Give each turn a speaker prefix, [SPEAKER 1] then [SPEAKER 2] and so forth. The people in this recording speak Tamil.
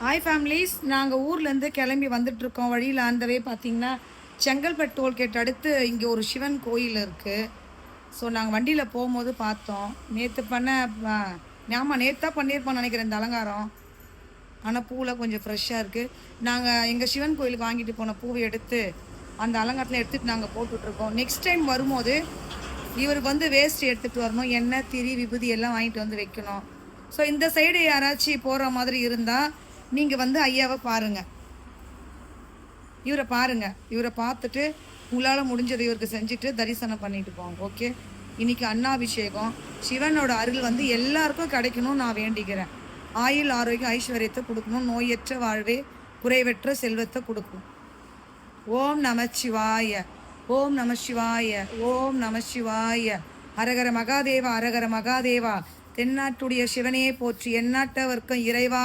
[SPEAKER 1] ஹாய் ஃபேமிலிஸ், நாங்கள் ஊர்லேருந்து கிளம்பி வந்துட்டுருக்கோம். வழியில் ஆண்டவே பார்த்தீங்கன்னா செங்கல்பட்டு டோல்கேட் அடுத்து இங்கே ஒரு சிவன் கோயில் இருக்குது. ஸோ நாங்கள் வண்டியில் போகும்போது பார்த்தோம். நேற்று நேற்று தான் பண்ணியிருப்போம் நினைக்கிறேன் இந்த அலங்காரம். ஆனால் பூவில் கொஞ்சம் ஃப்ரெஷ்ஷாக இருக்குது. நாங்கள் எங்கள் சிவன் கோயிலுக்கு வாங்கிட்டு போன பூவை எடுத்து அந்த அலங்காரத்தில் எடுத்துகிட்டு நாங்கள் போட்டுட்ருக்கோம். நெக்ஸ்ட் டைம் வரும்போது இவருக்கு வந்து வேஸ்ட் எடுத்துகிட்டு வரணும். எண்ணெய், திரி, விபூதி எல்லாம் வாங்கிட்டு வந்து வைக்கணும். ஸோ இந்த சைடு யாராச்சும் போகிற மாதிரி இருந்தால் நீங்கள் வந்து ஐயாவை பாருங்கள், இவரை பார்த்துட்டு உங்களால் முடிஞ்சதை இவருக்கு செஞ்சுட்டு தரிசனம் பண்ணிட்டு போங்க. ஓகே, இன்னைக்கு அன்னாபிஷேகம். சிவனோட அருள் வந்து எல்லாருக்கும் கிடைக்கணும்னு நான் வேண்டிக்கிறேன். ஆயுள், ஆரோக்கியம், ஐஸ்வர்யத்தை கொடுக்கணும். நோயற்ற வாழ்வே, குறைவற்ற செல்வத்தை கொடுக்கும். ஓம் நமச்சிவாய, ஓம் நமசிவாய, ஓம் நமசிவாய. அரகர மகாதேவா, அரகர மகாதேவா. தென்னாட்டுடைய சிவனே போற்றி, எந்நாட்டவர்க்கும் இறைவா